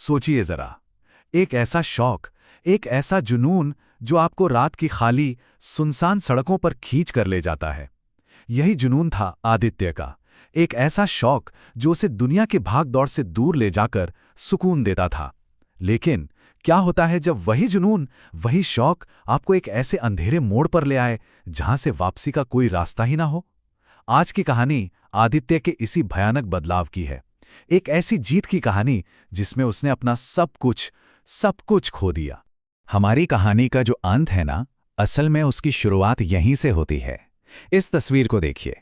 सोचिए जरा, एक ऐसा शौक, एक ऐसा जुनून जो आपको रात की खाली, सुनसान सड़कों पर खींच कर ले जाता है। यही जुनून था आदित्य का, एक ऐसा शौक जो उसे दुनिया के भाग-दौड़ से दूर ले जाकर सुकून देता था। लेकिन क्या होता है जब वही जुनून, वही शौक आपको एक ऐसे अंधेरे मोड़ पर ले आए जहां से वापसी का कोई रास्ता ही ना हो? आज की कहानी आदित्य के इसी भयानक बदलाव की है। एक ऐसी जीत की कहानी जिसमें उसने अपना सब कुछ खो दिया। हमारी कहानी का जो अंत है ना, असल में उसकी शुरुआत यहीं से होती है। इस तस्वीर को देखिए।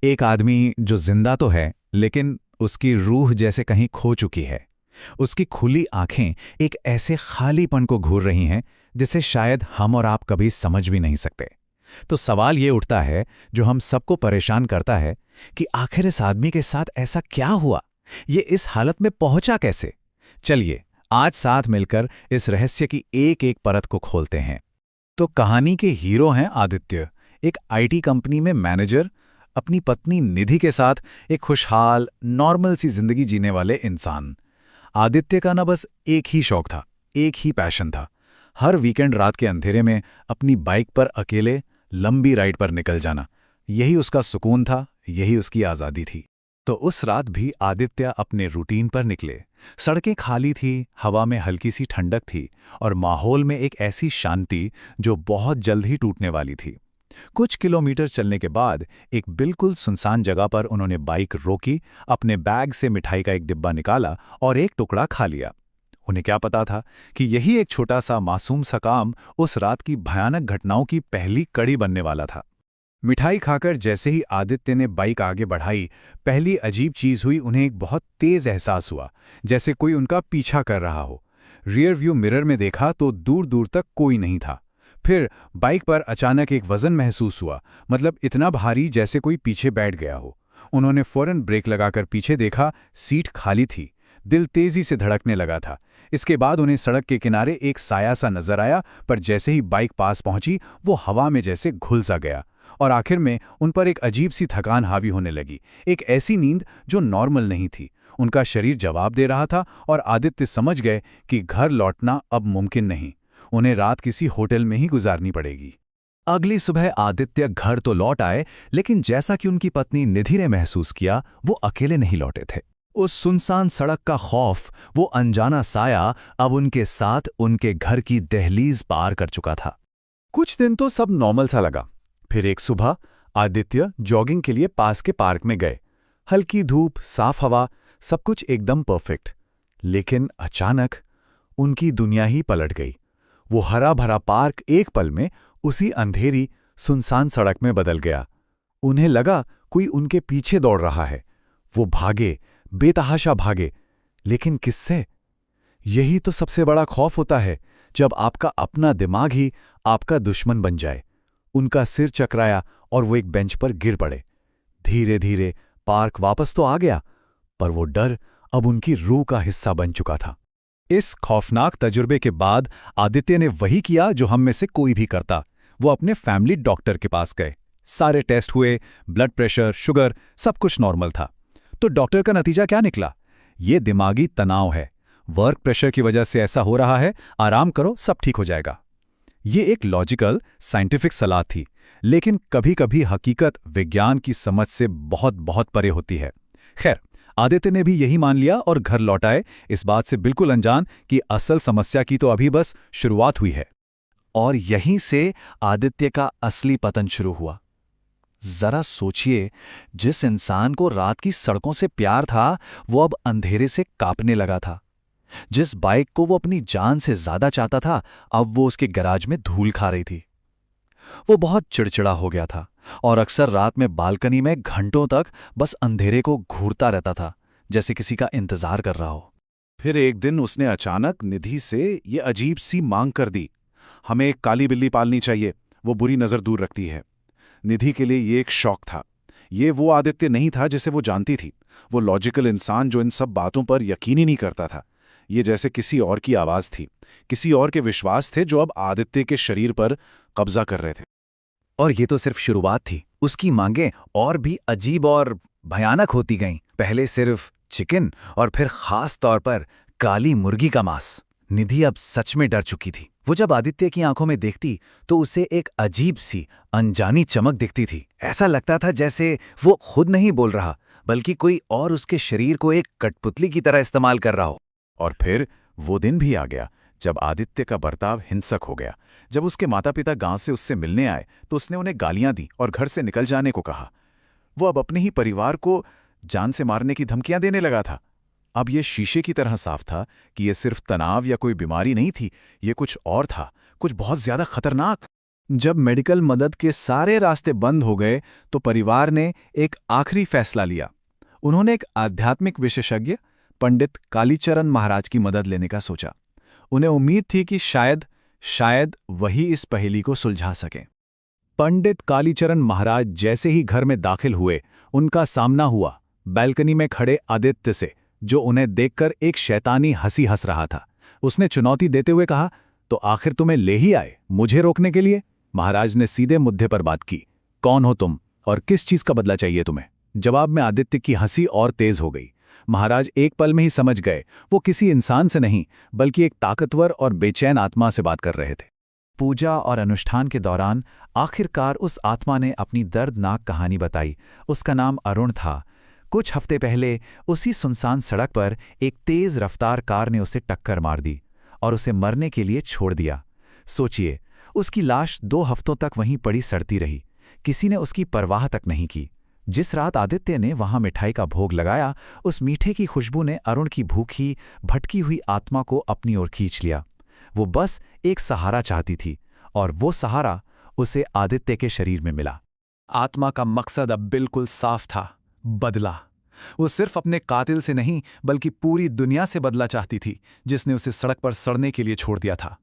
एक आदमी जो जिंदा तो है, लेकिन उसकी रूह जैसे कहीं खो चुकी है। उसकी खुली आंखें एक ऐसे खालीपन को घूर रही हैं जिसे शायद हम और आप कभी समझ भी नहीं सकते। तो सवाल ये उठता है, जो हम सबको परेशान करता है, कि आखिर इस आदमी के साथ ऐसा क्या हुआ? ये इस हालत में पहुंचा कैसे? चलिए आज साथ मिलकर इस रहस्य की एक एक परत को खोलते हैं। तो कहानी के हीरो हैं आदित्य, एक आईटी कंपनी में मैनेजर, अपनी पत्नी निधि के साथ एक खुशहाल, नॉर्मल सी जिंदगी जीने वाले इंसान। आदित्य का ना बस एक ही शौक था, एक ही पैशन था। हर वीकेंड रात के अंधेरे में अपनी बाइक पर अकेले लंबी राइड पर निकल जाना, यही उसका सुकून था, यही उसकी आज़ादी थी। तो उस रात भी आदित्य अपने रूटीन पर निकले। सड़कें खाली थी, हवा में हल्की सी ठंडक थी और माहौल में एक ऐसी शांति जो बहुत जल्द ही टूटने वाली थी। कुछ किलोमीटर चलने के बाद एक बिल्कुल सुनसान जगह पर उन्होंने बाइक रोकी, अपने बैग से मिठाई का एक डिब्बा निकाला और एक टुकड़ा खा लिया। उन्हें क्या पता था कि यही एक छोटा सा मासूम सा काम उस रात की भयानक घटनाओं की पहली कड़ी बनने वाला था। मिठाई खाकर जैसे ही आदित्य ने बाइक आगे बढ़ाई, पहली अजीब चीज हुई। उन्हें एक बहुत तेज एहसास हुआ, जैसे कोई उनका पीछा कर रहा हो। रियर व्यू मिरर में देखा तो दूर दूर तक कोई नहीं था। फिर बाइक पर अचानक एक वजन महसूस हुआ, मतलब इतना भारी जैसे कोई पीछे बैठ गया हो। उन्होंने फौरन ब्रेक लगाकर पीछे देखा, सीट खाली थी। दिल तेजी से धड़कने लगा था। इसके बाद उन्हें सड़क के किनारे एक साया सा नजर आया, पर जैसे ही बाइक पास पहुंची वो हवा में जैसे घुल सा गया और आखिर में उन पर एक अजीब सी थकान हावी होने लगी, एक ऐसी नींद जो नॉर्मल नहीं थी। उनका शरीर जवाब दे रहा था और आदित्य समझ गए कि घर लौटना अब मुमकिन नहीं, उन्हें रात किसी होटल में ही गुजारनी पड़ेगी। अगली सुबह आदित्य घर तो लौट आए, लेकिन जैसा कि उनकी पत्नी निधि ने महसूस किया, वो अकेले नहीं लौटे थे। उस सुनसान सड़क का खौफ, वो अनजाना साया अब उनके साथ उनके घर की दहलीज पार कर चुका था। कुछ दिन तो सब नॉर्मल सा लगा। फिर एक सुबह आदित्य जॉगिंग के लिए पास के पार्क में गए। हल्की धूप, साफ हवा, सब कुछ एकदम परफेक्ट। लेकिन अचानक उनकी दुनिया ही पलट गई। वो हरा भरा पार्क एक पल में उसी अंधेरी, सुनसान सड़क में बदल गया। उन्हें लगा कोई उनके पीछे दौड़ रहा है। वो भागे, बेतहाशा भागे, लेकिन किससे? यही तो सबसे बड़ा खौफ होता है, जब आपका अपना दिमाग ही आपका दुश्मन बन जाए। उनका सिर चकराया और वो एक बेंच पर गिर पड़े। धीरे धीरे पार्क वापस तो आ गया, पर वो डर अब उनकी रूह का हिस्सा बन चुका था। इस खौफनाक तजुर्बे के बाद आदित्य ने वही किया जो हम में से कोई भी करता। वो अपने फैमिली डॉक्टर के पास गए। सारे टेस्ट हुए, ब्लड प्रेशर, शुगर, सब कुछ नॉर्मल था। तो डॉक्टर का नतीजा क्या निकला? ये दिमागी तनाव है, वर्क प्रेशर की वजह से ऐसा हो रहा है, आराम करो, सब ठीक हो जाएगा। ये एक लॉजिकल, साइंटिफिक सलाह थी, लेकिन कभी-कभी हकीकत विज्ञान की समझ से बहुत बहुत परे होती है। खैर, आदित्य ने भी यही मान लिया और घर लौट आए, इस बात से बिल्कुल अनजान कि असल समस्या की तो अभी बस शुरुआत हुई है। और यहीं से आदित्य का असली पतन शुरू हुआ। जरा सोचिए, जिस इंसान को रात की सड़कों से प्यार था, वो अब अंधेरे से कांपने लगा था। जिस बाइक को वो अपनी जान से ज्यादा चाहता था, अब वो उसके गैराज में धूल खा रही थी। वो बहुत चिड़चिड़ा हो गया था और अक्सर रात में बालकनी में घंटों तक बस अंधेरे को घूरता रहता था, जैसे किसी का इंतजार कर रहा हो। फिर एक दिन उसने अचानक निधि से ये अजीब सी मांग कर दी, हमें एक काली बिल्ली पालनी चाहिए, वो बुरी नजर दूर रखती है। निधि के लिए ये एक शौक था। ये वो आदित्य नहीं था जिसे वो जानती थी, वो लॉजिकल इंसान जो इन सब बातों पर यकीन ही नहीं करता था। ये जैसे किसी और की आवाज थी, किसी और के विश्वास थे जो अब आदित्य के शरीर पर कब्जा कर रहे थे। और ये तो सिर्फ शुरुआत थी। उसकी मांगें और भी अजीब और भयानक होती गईं। पहले सिर्फ चिकन और फिर खास तौर पर काली मुर्गी का मांस। निधि अब सच में डर चुकी थी। वो जब आदित्य की आंखों में देखती तो उसे एक अजीब सी अनजानी चमक दिखती थी। ऐसा लगता था जैसे वो खुद नहीं बोल रहा, बल्कि कोई और उसके शरीर को एक कठपुतली की तरह इस्तेमाल कर रहा हो। और फिर वो दिन भी आ गया जब आदित्य का बर्ताव हिंसक हो गया। जब उसके माता पिता गांव से उससे मिलने आए तो उसने उन्हें गालियां दी और घर से निकल जाने को कहा। वो अब अपने ही परिवार को जान से मारने की धमकियां देने लगा था। अब ये शीशे की तरह साफ था कि ये सिर्फ तनाव या कोई बीमारी नहीं थी, ये कुछ और था, कुछ बहुत ज्यादा खतरनाक। जब मेडिकल मदद के सारे रास्ते बंद हो गए तो परिवार ने एक आखिरी फैसला लिया। उन्होंने एक आध्यात्मिक विशेषज्ञ पंडित कालीचरण महाराज की मदद लेने का सोचा। उन्हें उम्मीद थी कि शायद वही इस पहेली को सुलझा सकें। पंडित कालीचरण महाराज जैसे ही घर में दाखिल हुए, उनका सामना हुआ बैल्कनी में खड़े आदित्य से, जो उन्हें देखकर एक शैतानी हंसी हंस रहा था। उसने चुनौती देते हुए कहा, तो आखिर तुम्हें ले ही आए मुझे रोकने के लिए? महाराज ने सीधे मुद्दे पर बात की, कौन हो तुम और किस चीज का बदला चाहिए तुम्हें? जवाब में आदित्य की हंसी और तेज हो गई। महाराज एक पल में ही समझ गए वो किसी इंसान से नहीं, बल्कि एक ताकतवर और बेचैन आत्मा से बात कर रहे थे। पूजा और अनुष्ठान के दौरान आखिरकार उस आत्मा ने अपनी दर्दनाक कहानी बताई। उसका नाम अरुण था। कुछ हफ्ते पहले उसी सुनसान सड़क पर एक तेज रफ्तार कार ने उसे टक्कर मार दी और उसे मरने के लिए छोड़ दिया। सोचिए, उसकी लाश 2 हफ्तों तक वहीं पड़ी सड़ती रही। किसी ने उसकी परवाह तक नहीं की। जिस रात आदित्य ने वहां मिठाई का भोग लगाया, उस मीठे की खुशबू ने अरुण की भूखी, भटकी हुई आत्मा को अपनी ओर खींच लिया। वो बस एक सहारा चाहती थी, और वो सहारा उसे आदित्य के शरीर में मिला। आत्मा का मकसद अब बिल्कुल साफ था, बदला। वो सिर्फ अपने कातिल से नहीं, बल्कि पूरी दुनिया से बदला चाहती थी, जिसने उसे सड़क पर सड़ने के लिए छोड़ दिया था।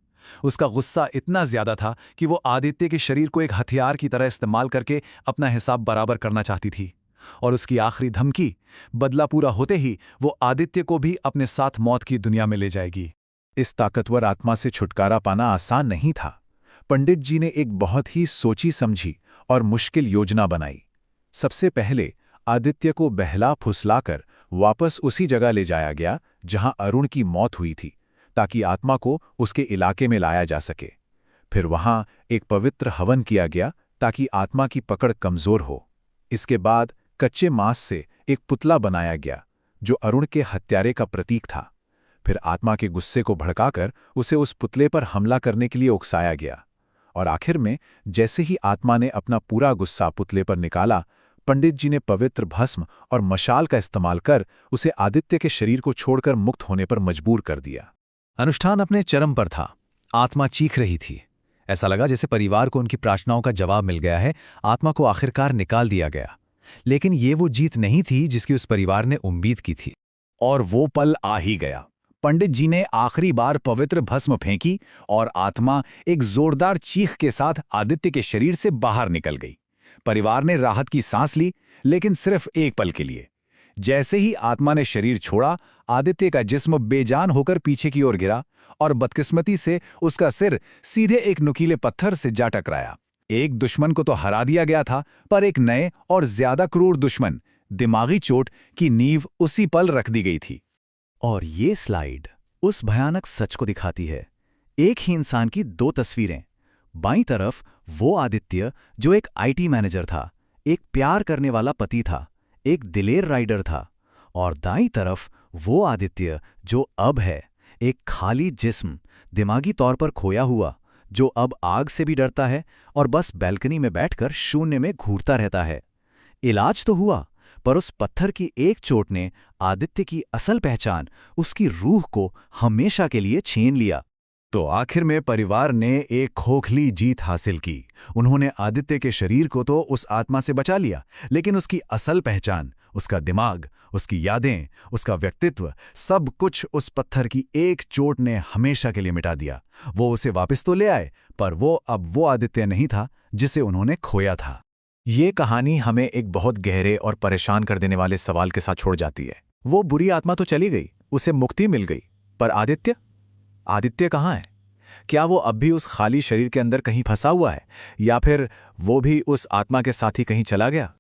उसका गुस्सा इतना ज्यादा था कि वो आदित्य के शरीर को एक हथियार की तरह इस्तेमाल करके अपना हिसाब बराबर करना चाहती थी। और उसकी आखिरी धमकी, बदला पूरा होते ही वो आदित्य को भी अपने साथ मौत की दुनिया में ले जाएगी। इस ताकतवर आत्मा से छुटकारा पाना आसान नहीं था। पंडित जी ने एक बहुत ही सोची समझी और मुश्किल योजना बनाई। सबसे पहले आदित्य को बहला फुसलाकर वापस उसी जगह ले जाया गया जहां अरुण की मौत हुई थी, ताकि आत्मा को उसके इलाके में लाया जा सके। फिर वहां एक पवित्र हवन किया गया ताकि आत्मा की पकड़ कमजोर हो। इसके बाद कच्चे मांस से एक पुतला बनाया गया जो अरुण के हत्यारे का प्रतीक था। फिर आत्मा के गुस्से को भड़काकर उसे उस पुतले पर हमला करने के लिए उकसाया गया। और आखिर में जैसे ही आत्मा ने अपना पूरा गुस्सा पुतले पर निकाला, पंडित जी ने पवित्र भस्म और मशाल का इस्तेमाल कर उसे आदित्य के शरीर को छोड़कर मुक्त होने पर मजबूर कर दिया। अनुष्ठान अपने चरम पर था। आत्मा चीख रही थी। ऐसा लगा जैसे परिवार को उनकी प्रार्थनाओं का जवाब मिल गया है। आत्मा को आखिरकार निकाल दिया गया। लेकिन ये वो जीत नहीं थी जिसकी उस परिवार ने उम्मीद की थी। और वो पल आ ही गया। पंडित जी ने आखिरी बार पवित्र भस्म फेंकी और आत्मा एक जोरदार चीख के साथ आदित्य के शरीर से बाहर निकल गई। परिवार ने राहत की सांस ली, लेकिन सिर्फ एक पल के लिए। जैसे ही आत्मा ने शरीर छोड़ा, आदित्य का जिस्म बेजान होकर पीछे की ओर गिरा और बदकिस्मती से उसका सिर सीधे एक नुकीले पत्थर से जा टकराया। एक दुश्मन को तो हरा दिया गया था, पर एक नए और ज्यादा क्रूर दुश्मन, दिमागी चोट की नींव उसी पल रख दी गई थी। और ये स्लाइड उस भयानक सच को दिखाती है। एक ही इंसान की 2 तस्वीरें। बाईं तरफ वो आदित्य जो एक आईटी मैनेजर था, एक प्यार करने वाला पति था, एक दिलेर राइडर था। और दाईं तरफ वो आदित्य जो अब है, एक खाली जिस्म, दिमागी तौर पर खोया हुआ, जो अब आग से भी डरता है और बस बैल्कनी में बैठकर शून्य में घूरता रहता है। इलाज तो हुआ, पर उस पत्थर की एक चोट ने आदित्य की असल पहचान, उसकी रूह को हमेशा के लिए छीन लिया। तो आखिर में परिवार ने एक खोखली जीत हासिल की। उन्होंने आदित्य के शरीर को तो उस आत्मा से बचा लिया, लेकिन उसकी असल पहचान, उसका दिमाग, उसकी यादें, उसका व्यक्तित्व, सब कुछ उस पत्थर की एक चोट ने हमेशा के लिए मिटा दिया। वो उसे वापस तो ले आए, पर वो अब वो आदित्य नहीं था जिसे उन्होंने खोया था। ये कहानी हमें एक बहुत गहरे और परेशान कर देने वाले सवाल के साथ छोड़ जाती है। वो बुरी आत्मा तो चली गई, उसे मुक्ति मिल गई, पर आदित्य कहाँ है? क्या वो अब भी उस खाली शरीर के अंदर कहीं फंसा हुआ है, या फिर वो भी उस आत्मा के साथ ही कहीं चला गया?